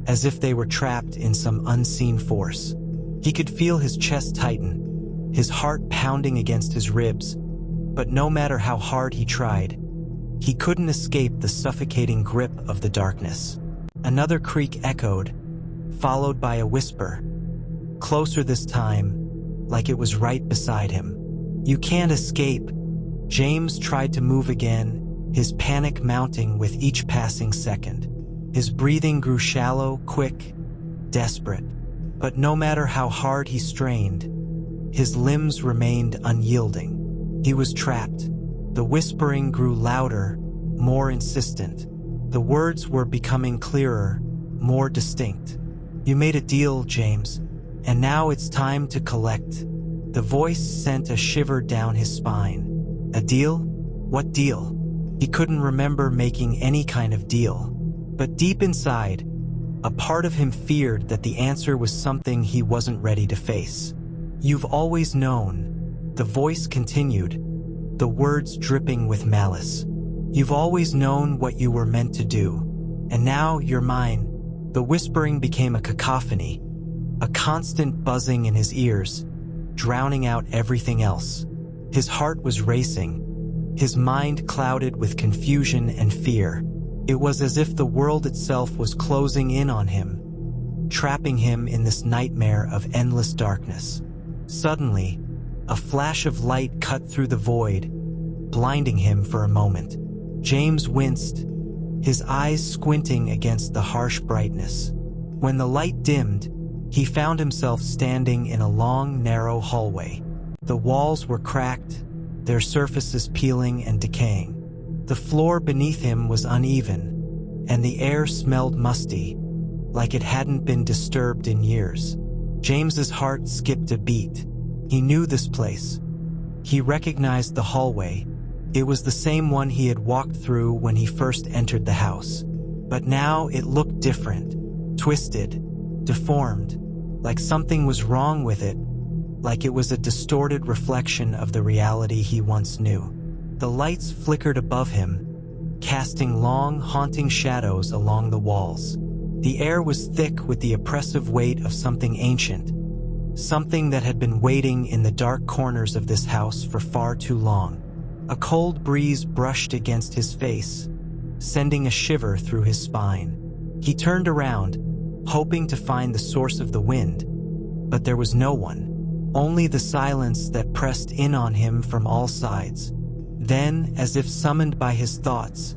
as if they were trapped in some unseen force. He could feel his chest tighten, his heart pounding against his ribs, but no matter how hard he tried, he couldn't escape the suffocating grip of the darkness. Another creak echoed, followed by a whisper, closer this time, like it was right beside him. "You can't escape." James tried to move again, his panic mounting with each passing second. His breathing grew shallow, quick, desperate. But no matter how hard he strained, his limbs remained unyielding. He was trapped. The whispering grew louder, more insistent. The words were becoming clearer, more distinct. "You made a deal, James, and now it's time to collect." The voice sent a shiver down his spine. "A deal? What deal?" He couldn't remember making any kind of deal. But deep inside, a part of him feared that the answer was something he wasn't ready to face. "You've always known," the voice continued, the words dripping with malice. "You've always known what you were meant to do, and now you're mine." The whispering became a cacophony, a constant buzzing in his ears, drowning out everything else. His heart was racing, his mind clouded with confusion and fear. It was as if the world itself was closing in on him, trapping him in this nightmare of endless darkness. Suddenly, a flash of light cut through the void, blinding him for a moment. James winced, his eyes squinting against the harsh brightness. When the light dimmed, he found himself standing in a long, narrow hallway. The walls were cracked, their surfaces peeling and decaying. The floor beneath him was uneven, and the air smelled musty, like it hadn't been disturbed in years. James's heart skipped a beat. He knew this place. He recognized the hallway. It was the same one he had walked through when he first entered the house. But now it looked different, twisted, deformed, like something was wrong with it, like it was a distorted reflection of the reality he once knew. The lights flickered above him, casting long, haunting shadows along the walls. The air was thick with the oppressive weight of something ancient, something that had been waiting in the dark corners of this house for far too long. A cold breeze brushed against his face, sending a shiver through his spine. He turned around, hoping to find the source of the wind, but there was no one, only the silence that pressed in on him from all sides. Then, as if summoned by his thoughts,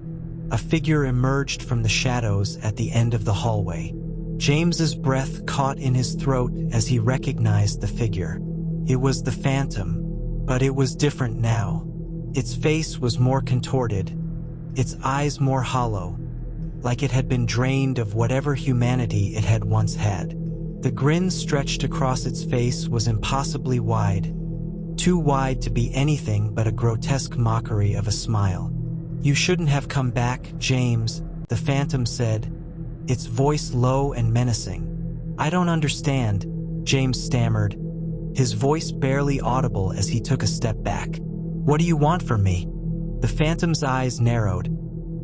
a figure emerged from the shadows at the end of the hallway. James's breath caught in his throat as he recognized the figure. It was the phantom, but it was different now. Its face was more contorted, its eyes more hollow, like it had been drained of whatever humanity it had once had. The grin stretched across its face was impossibly wide, too wide to be anything but a grotesque mockery of a smile. "You shouldn't have come back, James," the phantom said, its voice low and menacing. "I don't understand," James stammered, his voice barely audible as he took a step back. "What do you want from me?" The phantom's eyes narrowed,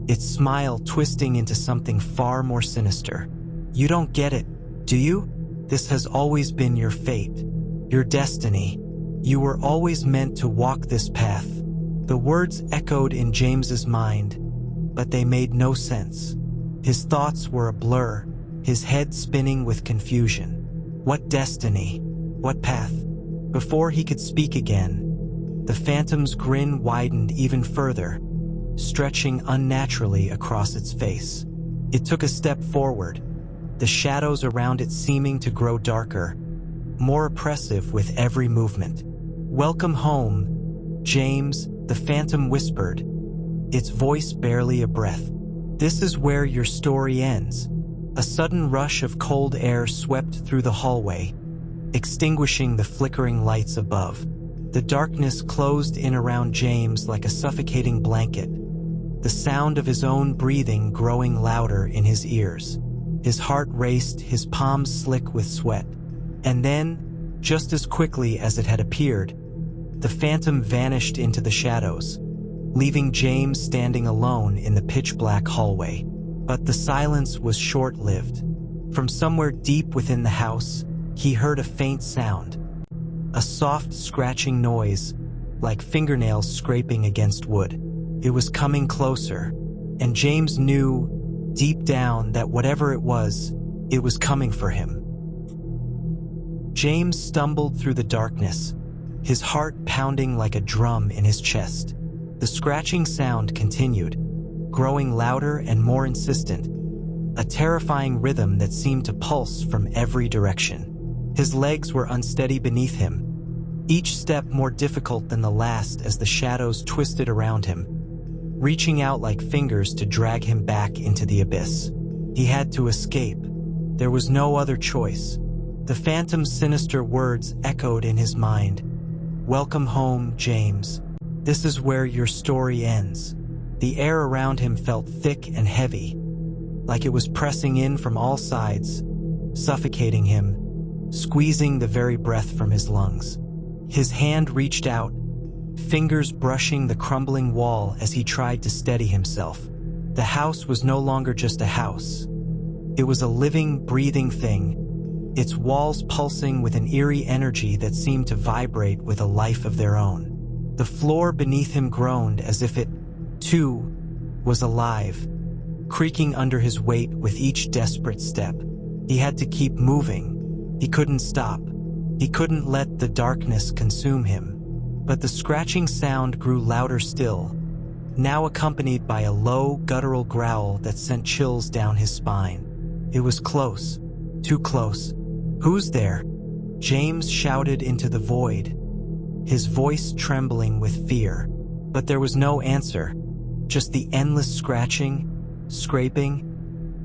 its smile twisting into something far more sinister. "You don't get it, do you? This has always been your fate, your destiny. You were always meant to walk this path." The words echoed in James's mind, but they made no sense. His thoughts were a blur, his head spinning with confusion. What destiny? What path? Before he could speak again, the phantom's grin widened even further, stretching unnaturally across its face. It took a step forward, the shadows around it seeming to grow darker, more oppressive with every movement. "Welcome home, James," the phantom whispered, its voice barely a breath. "This is where your story ends." A sudden rush of cold air swept through the hallway, extinguishing the flickering lights above. The darkness closed in around James like a suffocating blanket, the sound of his own breathing growing louder in his ears. His heart raced, his palms slick with sweat. And then, just as quickly as it had appeared, the phantom vanished into the shadows, leaving James standing alone in the pitch-black hallway. But the silence was short-lived. From somewhere deep within the house, he heard a faint sound, a soft scratching noise, like fingernails scraping against wood. It was coming closer, and James knew, deep down, that whatever it was coming for him. James stumbled through the darkness, his heart pounding like a drum in his chest. The scratching sound continued, growing louder and more insistent, a terrifying rhythm that seemed to pulse from every direction. His legs were unsteady beneath him, each step more difficult than the last as the shadows twisted around him, reaching out like fingers to drag him back into the abyss. He had to escape. There was no other choice. The phantom's sinister words echoed in his mind. "Welcome home, James. This is where your story ends." The air around him felt thick and heavy, like it was pressing in from all sides, suffocating him, squeezing the very breath from his lungs. His hand reached out, fingers brushing the crumbling wall as he tried to steady himself. The house was no longer just a house. It was a living, breathing thing, its walls pulsing with an eerie energy that seemed to vibrate with a life of their own. The floor beneath him groaned as if it, too, was alive, creaking under his weight with each desperate step. He had to keep moving. He couldn't stop. He couldn't let the darkness consume him. But the scratching sound grew louder still, now accompanied by a low, guttural growl that sent chills down his spine. It was close, too close. "Who's there?" James shouted into the void, his voice trembling with fear. But there was no answer, just the endless scratching, scraping,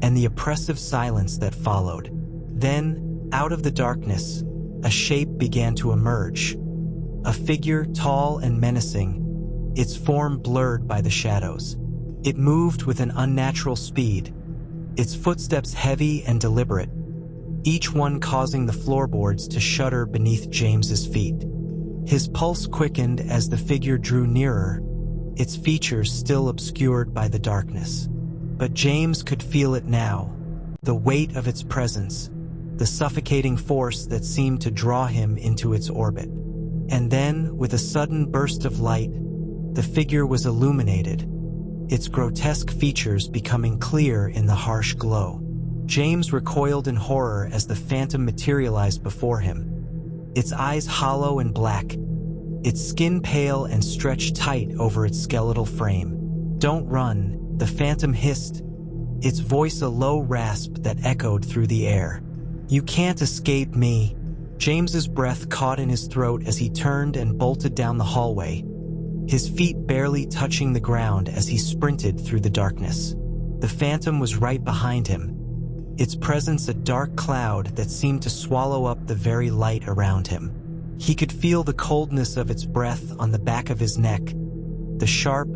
and the oppressive silence that followed. Then, out of the darkness, a shape began to emerge. A figure tall and menacing, its form blurred by the shadows. It moved with an unnatural speed, its footsteps heavy and deliberate, each one causing the floorboards to shudder beneath James's feet. His pulse quickened as the figure drew nearer, its features still obscured by the darkness. But James could feel it now, the weight of its presence, the suffocating force that seemed to draw him into its orbit. And then, with a sudden burst of light, the figure was illuminated, its grotesque features becoming clear in the harsh glow. James recoiled in horror as the phantom materialized before him, its eyes hollow and black, its skin pale and stretched tight over its skeletal frame. "Don't run," the phantom hissed, its voice a low rasp that echoed through the air. "You can't escape me." James's breath caught in his throat as he turned and bolted down the hallway, his feet barely touching the ground as he sprinted through the darkness. The phantom was right behind him, its presence a dark cloud that seemed to swallow up the very light around him. He could feel the coldness of its breath on the back of his neck, the sharp,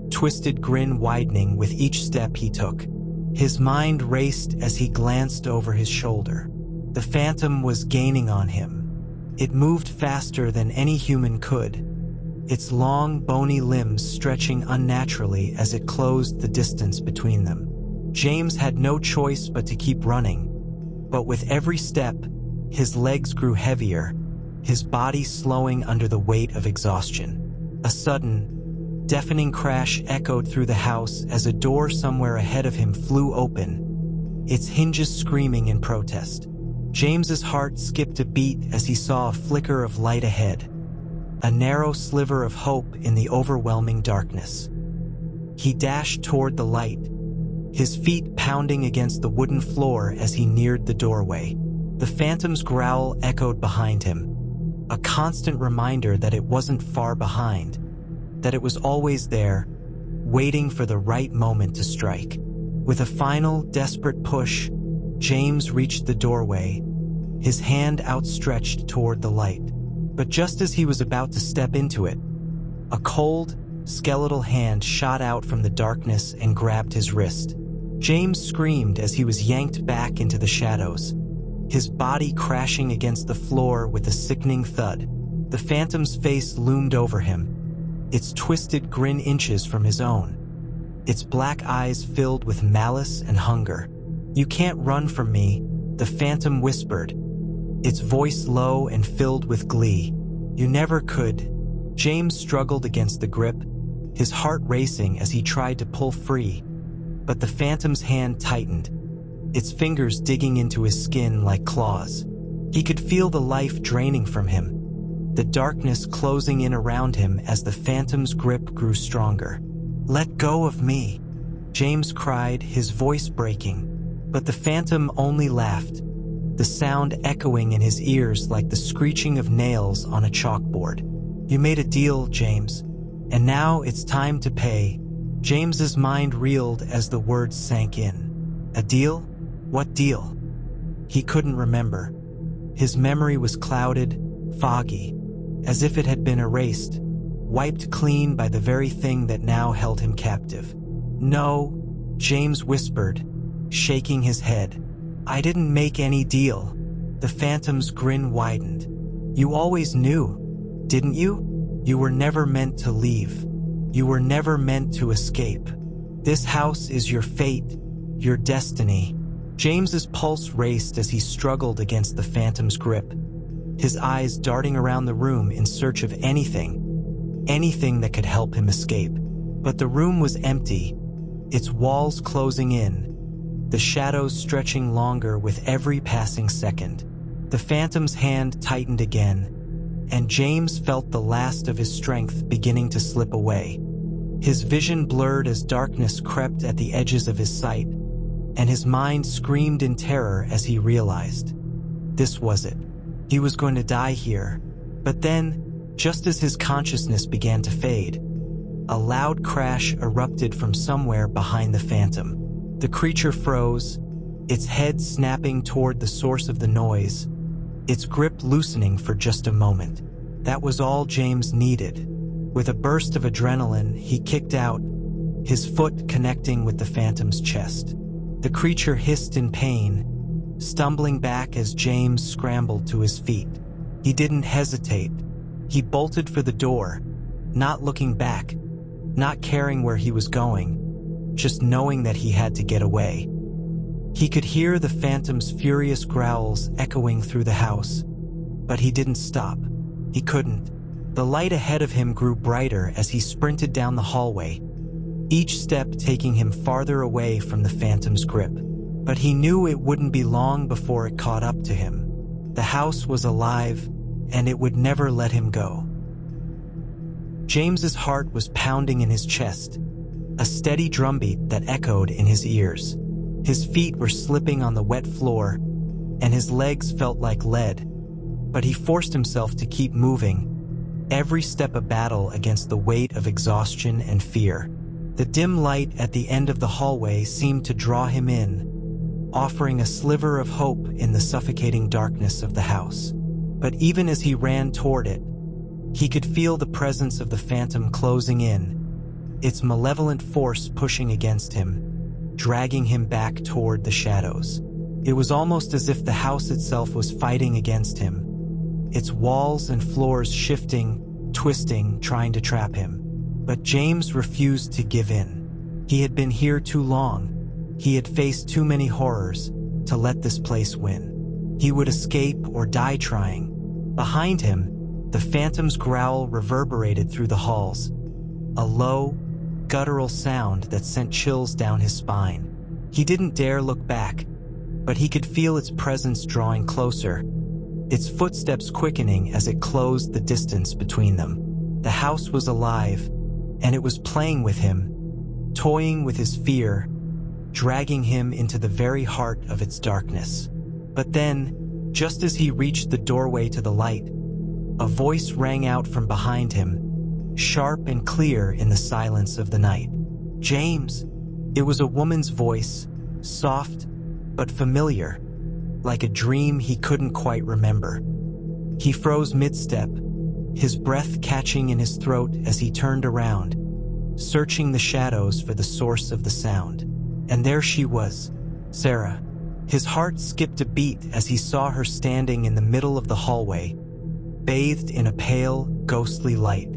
twisted grin widening with each step he took. His mind raced as he glanced over his shoulder. The phantom was gaining on him. It moved faster than any human could, its long, bony limbs stretching unnaturally as it closed the distance between them. James had no choice but to keep running, but with every step, his legs grew heavier, his body slowing under the weight of exhaustion. A sudden, deafening crash echoed through the house as a door somewhere ahead of him flew open, its hinges screaming in protest. James's heart skipped a beat as he saw a flicker of light ahead, a narrow sliver of hope in the overwhelming darkness. He dashed toward the light, his feet pounding against the wooden floor as he neared the doorway. The phantom's growl echoed behind him, a constant reminder that it wasn't far behind, that it was always there, waiting for the right moment to strike. With a final, desperate push, James reached the doorway, his hand outstretched toward the light. But just as he was about to step into it, a cold, skeletal hand shot out from the darkness and grabbed his wrist. James screamed as he was yanked back into the shadows, his body crashing against the floor with a sickening thud. The phantom's face loomed over him, its twisted grin inches from his own, its black eyes filled with malice and hunger. "You can't run from me," the phantom whispered, its voice low and filled with glee. "You never could." James struggled against the grip, his heart racing as he tried to pull free, but the phantom's hand tightened, its fingers digging into his skin like claws. He could feel the life draining from him, the darkness closing in around him as the phantom's grip grew stronger. "Let go of me," James cried, his voice breaking, but the phantom only laughed, the sound echoing in his ears like the screeching of nails on a chalkboard. "You made a deal, James, and now it's time to pay." James's mind reeled as the words sank in. A deal? What deal? He couldn't remember. His memory was clouded, foggy, as if it had been erased, wiped clean by the very thing that now held him captive. "No," James whispered, shaking his head. "I didn't make any deal." The phantom's grin widened. "You always knew, didn't you? You were never meant to leave. You were never meant to escape. This house is your fate, your destiny." James's pulse raced as he struggled against the phantom's grip, his eyes darting around the room in search of anything that could help him escape. But the room was empty, its walls closing in, the shadows stretching longer with every passing second. The phantom's hand tightened again, and James felt the last of his strength beginning to slip away. His vision blurred as darkness crept at the edges of his sight, and his mind screamed in terror as he realized. This was it. He was going to die here. But then, just as his consciousness began to fade, a loud crash erupted from somewhere behind the phantom. The creature froze, its head snapping toward the source of the noise, its grip loosening for just a moment. That was all James needed. With a burst of adrenaline, he kicked out, his foot connecting with the phantom's chest. The creature hissed in pain, stumbling back as James scrambled to his feet. He didn't hesitate. He bolted for the door, not looking back, not caring where he was going, just knowing that he had to get away. He could hear the phantom's furious growls echoing through the house, but he didn't stop. He couldn't. The light ahead of him grew brighter as he sprinted down the hallway, each step taking him farther away from the phantom's grip. But he knew it wouldn't be long before it caught up to him. The house was alive, and it would never let him go. James's heart was pounding in his chest, a steady drumbeat that echoed in his ears. His feet were slipping on the wet floor, and his legs felt like lead. But he forced himself to keep moving, every step a battle against the weight of exhaustion and fear. The dim light at the end of the hallway seemed to draw him in, offering a sliver of hope in the suffocating darkness of the house. But even as he ran toward it, he could feel the presence of the phantom closing in, its malevolent force pushing against him, dragging him back toward the shadows. It was almost as if the house itself was fighting against him, its walls and floors shifting, twisting, trying to trap him. But James refused to give in. He had been here too long. He had faced too many horrors to let this place win. He would escape or die trying. Behind him, the phantom's growl reverberated through the halls, a low, guttural sound that sent chills down his spine. He didn't dare look back, but he could feel its presence drawing closer, its footsteps quickening as it closed the distance between them. The house was alive, and it was playing with him, toying with his fear, dragging him into the very heart of its darkness. But then, just as he reached the doorway to the light, a voice rang out from behind him, sharp and clear in the silence of the night. "James!" It was a woman's voice, soft but familiar, like a dream he couldn't quite remember. He froze mid-step, his breath catching in his throat as he turned around, searching the shadows for the source of the sound. And there she was, Sarah. His heart skipped a beat as he saw her standing in the middle of the hallway, bathed in a pale, ghostly light.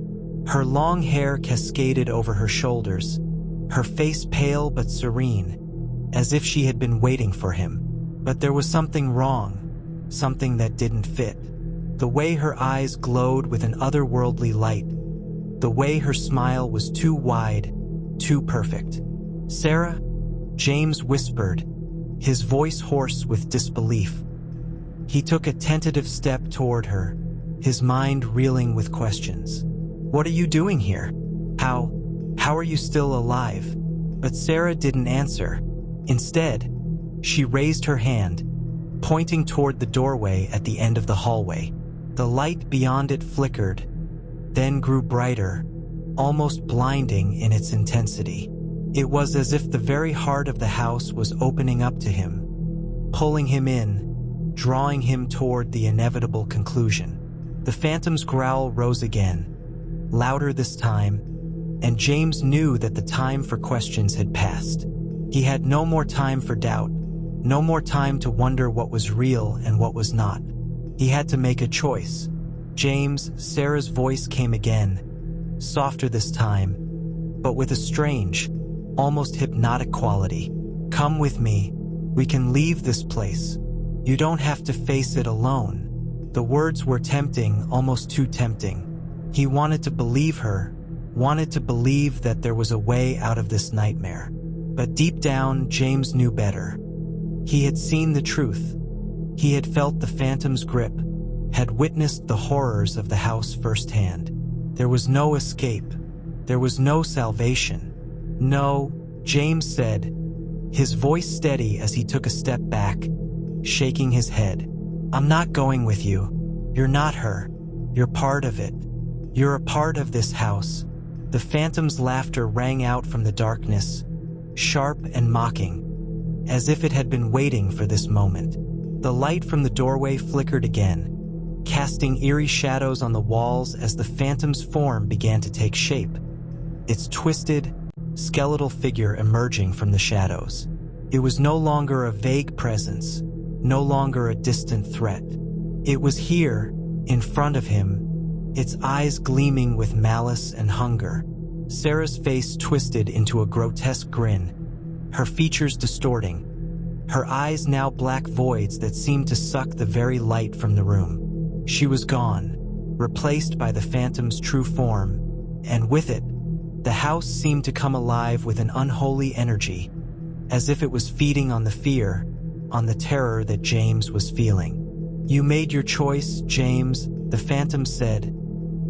Her long hair cascaded over her shoulders, her face pale but serene, as if she had been waiting for him. But there was something wrong, something that didn't fit. The way her eyes glowed with an otherworldly light, the way her smile was too wide, too perfect. "Sarah?" James whispered, his voice hoarse with disbelief. He took a tentative step toward her, his mind reeling with questions. "What are you doing here? How are you still alive?" But Sarah didn't answer. Instead, she raised her hand, pointing toward the doorway at the end of the hallway. The light beyond it flickered, then grew brighter, almost blinding in its intensity. It was as if the very heart of the house was opening up to him, pulling him in, drawing him toward the inevitable conclusion. The phantom's growl rose again, louder this time, and James knew that the time for questions had passed. He had no more time for doubt, no more time to wonder what was real and what was not. He had to make a choice. "James," Sarah's voice came again, softer this time, but with a strange, almost hypnotic quality. "Come with me. We can leave this place. You don't have to face it alone." The words were tempting, almost too tempting. He wanted to believe her, wanted to believe that there was a way out of this nightmare. But deep down, James knew better. He had seen the truth. He had felt the phantom's grip, had witnessed the horrors of the house firsthand. There was no escape. There was no salvation. "No," James said, his voice steady as he took a step back, shaking his head. "I'm not going with you. You're not her. You're part of it. You're a part of this house." The phantom's laughter rang out from the darkness, sharp and mocking, as if it had been waiting for this moment. The light from the doorway flickered again, casting eerie shadows on the walls as the phantom's form began to take shape, its twisted, skeletal figure emerging from the shadows. It was no longer a vague presence, no longer a distant threat. It was here, in front of him, its eyes gleaming with malice and hunger. Sarah's face twisted into a grotesque grin, her features distorting, her eyes now black voids that seemed to suck the very light from the room. She was gone, replaced by the phantom's true form, and with it, the house seemed to come alive with an unholy energy, as if it was feeding on the fear, on the terror that James was feeling. "You made your choice, James," the phantom said,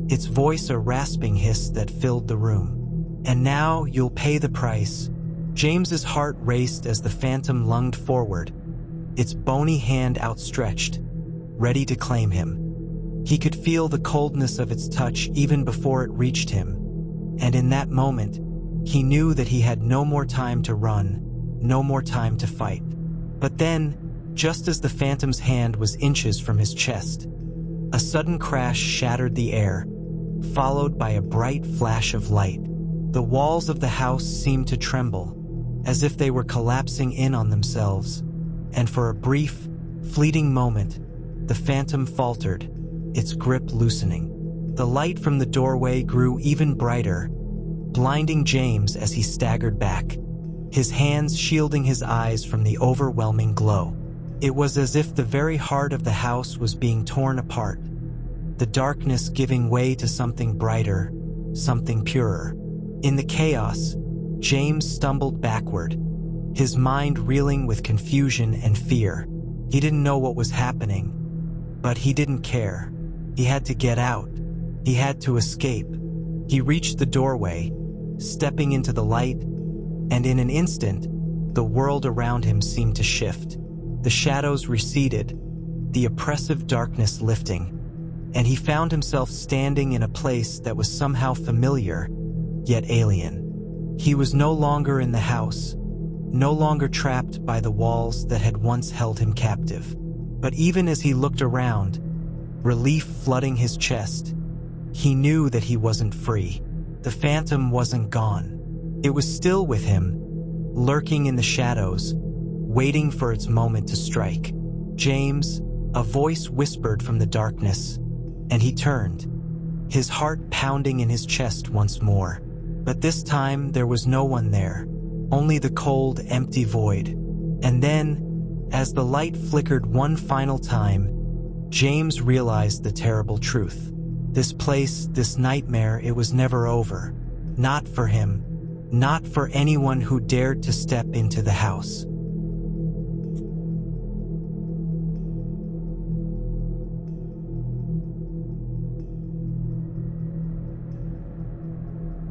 its voice a rasping hiss that filled the room. "And now you'll pay the price." James's heart raced as the phantom lunged forward, its bony hand outstretched, ready to claim him. He could feel the coldness of its touch even before it reached him, and in that moment, He knew that he had no more time to run, no more time to fight. But then, just as the phantom's hand was inches from his chest, a sudden crash shattered the air, followed by a bright flash of light. The walls of the house seemed to tremble, as if they were collapsing in on themselves, and for a brief, fleeting moment, the phantom faltered, its grip loosening. The light from the doorway grew even brighter, blinding James as he staggered back, his hands shielding his eyes from the overwhelming glow. It was as if the very heart of the house was being torn apart, the darkness giving way to something brighter, something purer. In the chaos, James stumbled backward, his mind reeling with confusion and fear. He didn't know what was happening, but he didn't care. He had to get out. He had to escape. He reached the doorway, stepping into the light, and in an instant, the world around him seemed to shift. The shadows receded, the oppressive darkness lifting, and he found himself standing in a place that was somehow familiar, yet alien. He was no longer in the house, no longer trapped by the walls that had once held him captive. But even as he looked around, relief flooding his chest, he knew that he wasn't free. The phantom wasn't gone. It was still with him, lurking in the shadows, waiting for its moment to strike. "James," a voice whispered from the darkness, and he turned, his heart pounding in his chest once more. But this time there was no one there, only the cold, empty void. And then, as the light flickered one final time, James realized the terrible truth. This place, this nightmare, it was never over. Not for him, not for anyone who dared to step into the house.